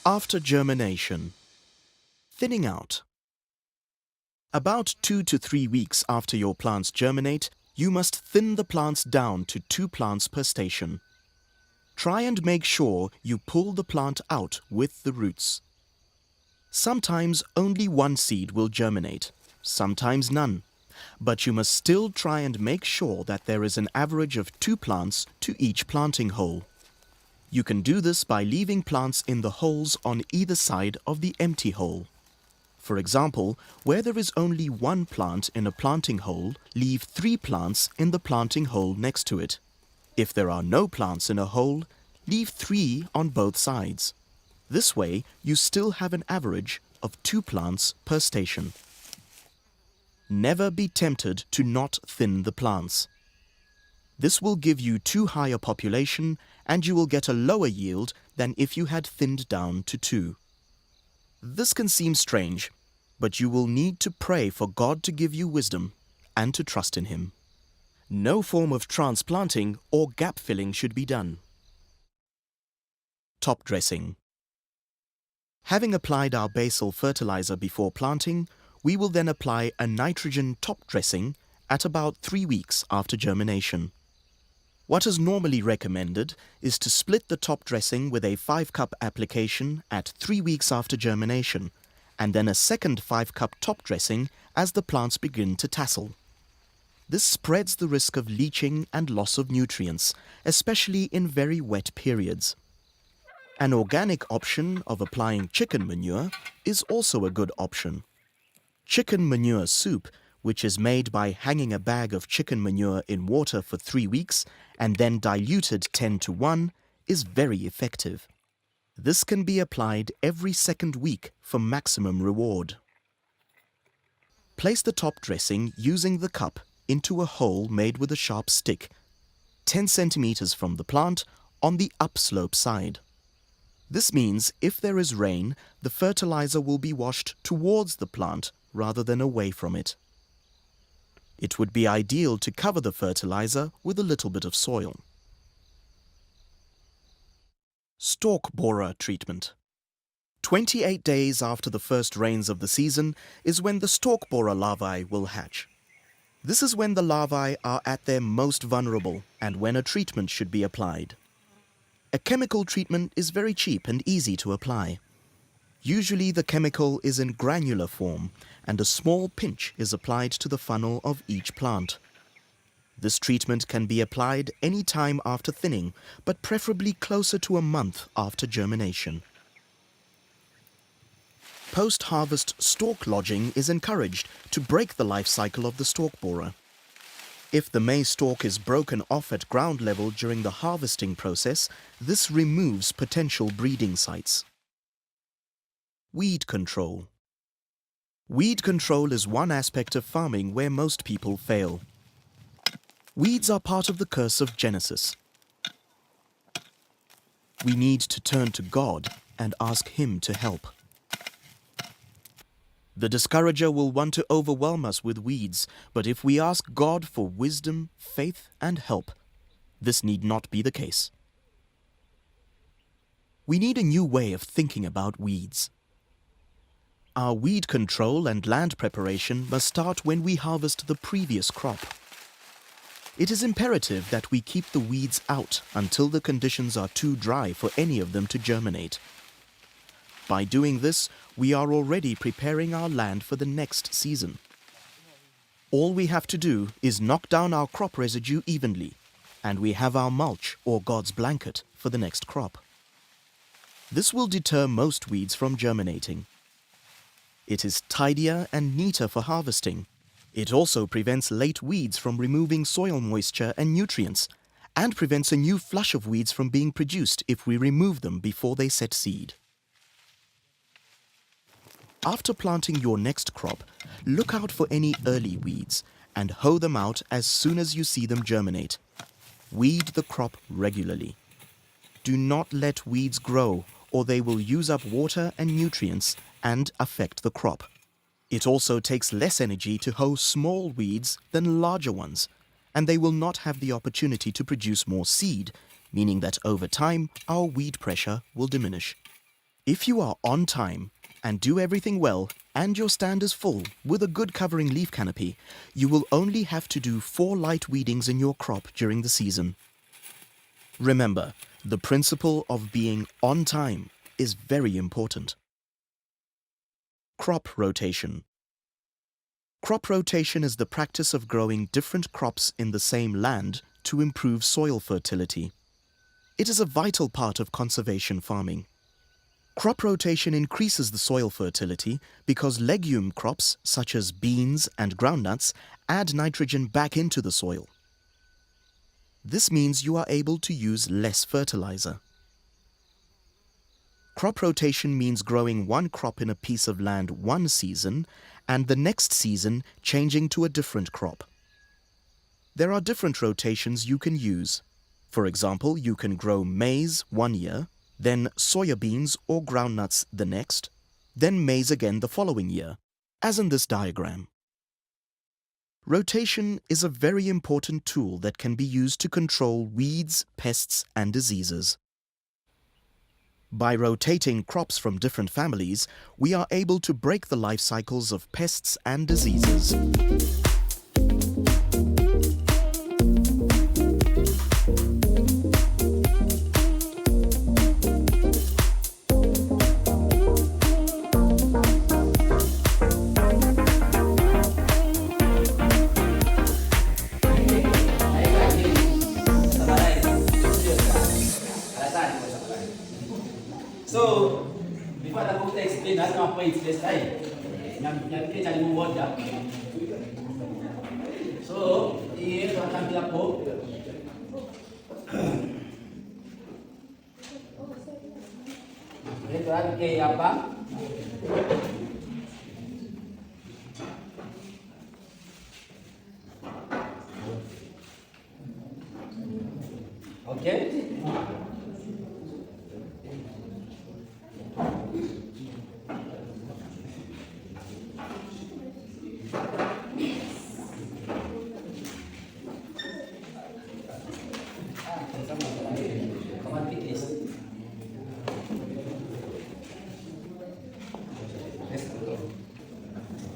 After germination. Thinning out. About 2 to 3 weeks after your plants germinate, you must thin the plants down to 2 plants per station. Try and make sure you pull the plant out with the roots. Sometimes only one seed will germinate, sometimes none, but you must still try and make sure that there is an average of 2 plants to each planting hole. You can do this by leaving plants in the holes on either side of the empty hole. For example, where there is only 1 plant in a planting hole, leave 3 plants in the planting hole next to it. If there are no plants in a hole, leave 3 on both sides. This way, you still have an average of 2 plants per station. Never be tempted to not thin the plants. This will give you too high a population and you will get a lower yield than if you had thinned down to 2. This can seem strange, but you will need to pray for God to give you wisdom and to trust in Him. No form of transplanting or gap filling should be done. Top dressing. Having applied our basal fertilizer before planting, we will then apply a nitrogen top dressing at about 3 weeks after germination. What is normally recommended is to split the top dressing with a 5-cup application at 3 weeks after germination, and then a second 5-cup top dressing as the plants begin to tassel. This spreads the risk of leaching and loss of nutrients, especially in very wet periods. An organic option of applying chicken manure is also a good option. Chicken manure soup, which is made by hanging a bag of chicken manure in water for 3 weeks and then diluted 10:1, is very effective. This can be applied every 2nd week for maximum reward. Place the top dressing using the cup into a hole made with a sharp stick, 10 centimeters from the plant on the upslope side. This means if there is rain, the fertilizer will be washed towards the plant rather than away from it. It would be ideal to cover the fertilizer with a little bit of soil. Stalk borer treatment. 28 days after the first rains of the season is when the stalk borer larvae will hatch. This is when the larvae are at their most vulnerable and when a treatment should be applied. A chemical treatment is very cheap and easy to apply. Usually the chemical is in granular form and a small pinch is applied to the funnel of each plant. This treatment can be applied any time after thinning, but preferably closer to a month after germination. Post-harvest stalk lodging is encouraged to break the life cycle of the stalk borer. If the maize stalk is broken off at ground level during the harvesting process, this removes potential breeding sites. Weed control. Weed control is one aspect of farming where most people fail. Weeds are part of the curse of Genesis. We need to turn to God and ask Him to help. The discourager will want to overwhelm us with weeds, but if we ask God for wisdom, faith, and help, this need not be the case. We need a new way of thinking about weeds. Our weed control and land preparation must start when we harvest the previous crop. It is imperative that we keep the weeds out until the conditions are too dry for any of them to germinate. By doing this, we are already preparing our land for the next season. All we have to do is knock down our crop residue evenly, and we have our mulch or God's blanket for the next crop. This will deter most weeds from germinating. It is tidier and neater for harvesting. It also prevents late weeds from removing soil moisture and nutrients, and prevents a new flush of weeds from being produced if we remove them before they set seed. After planting your next crop, look out for any early weeds and hoe them out as soon as you see them germinate. Weed the crop regularly. Do not let weeds grow or they will use up water and nutrients and affect the crop. It also takes less energy to hoe small weeds than larger ones, and they will not have the opportunity to produce more seed, meaning that over time our weed pressure will diminish. If you are on time and do everything well and your stand is full with a good covering leaf canopy, you will only have to do 4 light weedings in your crop during the season. Remember, the principle of being on time is very important. Crop rotation. Crop rotation is the practice of growing different crops in the same land to improve soil fertility. It is a vital part of conservation farming. Crop rotation increases the soil fertility because legume crops such as beans and groundnuts add nitrogen back into the soil. This means you are able to use less fertilizer. Crop rotation means growing one crop in a piece of land one season and the next season changing to a different crop. There are different rotations you can use. For example, you can grow maize one year, then soya beans or groundnuts the next, then maize again the following year, as in this diagram. Rotation is a very important tool that can be used to control weeds, pests, and diseases. By rotating crops from different families, we are able to break the life cycles of pests and diseases. So, before I go to explain, that's my point this time. So, here we can be up. Ito ang kaya apa? Okay?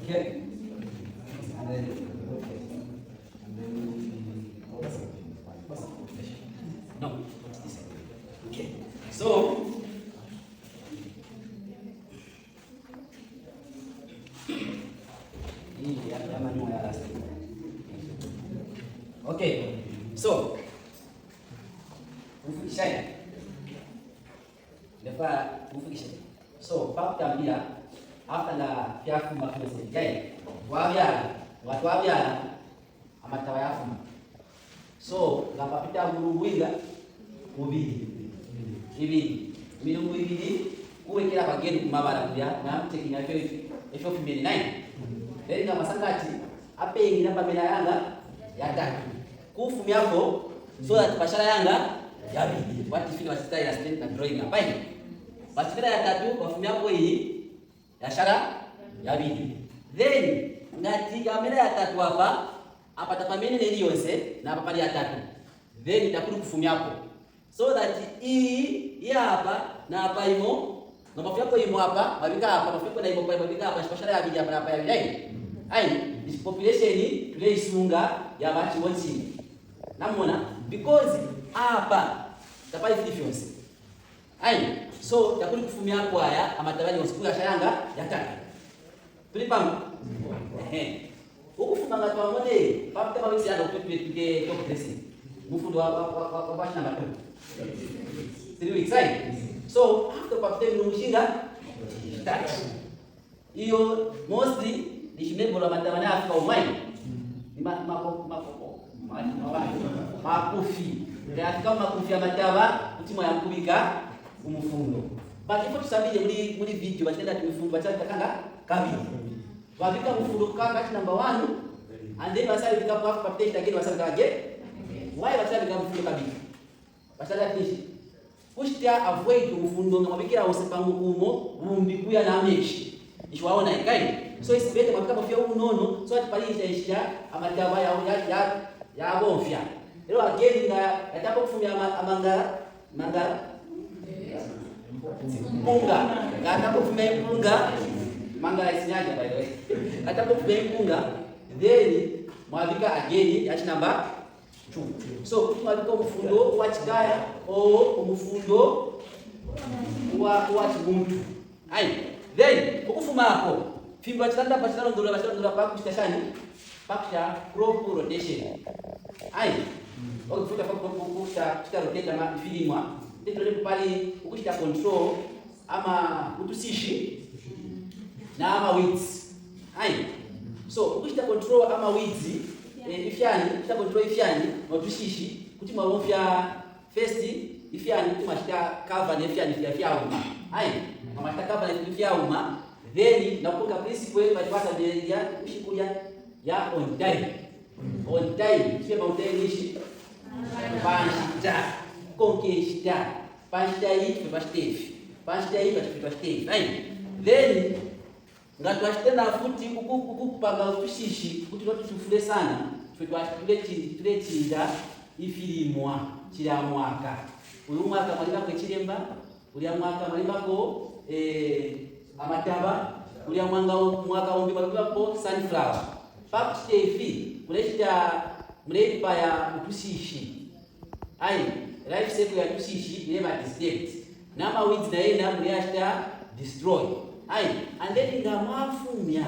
Okay. No. Okay. So okay. So ufundishaji nafaa ufundishaji. So pakutambira after la fyafuma kwese jai wabyala watu wabyala amatawa yafuma. So lapapita bulubwinga mubili ibili milungu ibili kuwekera bageni kumabala kubya na mtekinya efyo 9 then na masangati apengi namba mena yanga ya tatu kufu yako so that bashara yanga ya bili what if you was style as na drawing hapa hivi bashara ya tatu wafu yako hii ya shara ya bili then ngati kamera ya tatu hapa apata pamene neli yonse na hapa pali ya tatu then itakuli kufu yako so that hii hapa na hapa imo na mafu yako imo hapa mabika hapa mafu yako na imo kwa mabika hapa bashara ya bili hapa ya bili ai this population today isunga ya bachi wonsi namona because hapa tapa difference ai so yakuli kufumia hapo haya amatabani usikula shayanga ya tatu tulipanga ukufuma ngati wamode pamte mawisi yana tupike top dressing mufundo wa bashina ngatu 3 weeks right so after pamte mnushinga tatu hiyo mostly nishimebo la matamani afika umai makufi katika makufi ya mataba utimo ya kubika umufundo baki kwa tusabije muri video batenda tumufundo batenda kanga kabili wabika umufundo kanga number 1 and then wasali bika kwa page again wasali kage why wasali bika umufundo kabili wasali fish pushtia avoid umufundo ngamabikira usepangu kumo umbikuya na meshi ishwaona ikai so isibete mabika bafya unono so atipalisha ishya amataba ya bonfya lero ageni nga yatapo kufumya amangara mpunga atapofuma mpunga mangala isinyaje by the way atapofuma mpunga then mwavika again yachi number 2. So kuti mwavika umufundo wa chikaya o umufundo wa chimuntu ai then ukufumako fimba chitanda pachitano ndura pakuchitashani pakucha crop rotation ai okufuta pakucha rotate ama filimwa nditole pali ukuchita control ama utusishi na ama weeds ai so ukuchita control ama weeds ifyani kita control ifyani notushishi kuti mwavofya first ifyani kuti mwachita cover nefyani fyauma ai mwachita cover nefyauma then nakuka principle batipata ya kushikuja ya on time sema utaishi panchita konkeshita panchita hii pastef right then ngatwashitena futi ukupanga utushishi kuti tufule sana tule chinda ifilimwa chila mwaka uyu mwaka mwalima kwe chilemba ulia mwaka mwalima ko amataba ulia mwaka umbi mwalima ko sunflower pakstefi kuleshita mleipa ya utushishi ai life cycle ya utushishi never disturbed nama weeds na yena mliashita destroy ai and then ngamafumya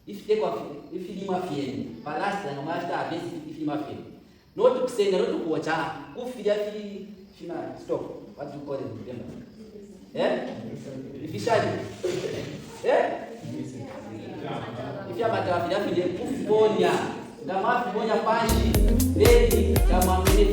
ifitekwa ifilima fieni palasta ngamashita abesi ifilima fieni not kusenga not kuwacha kufija fina stop what you call it ifishadi ifya bata fina fije kufonya ngamafi bonya panshi then ngamamene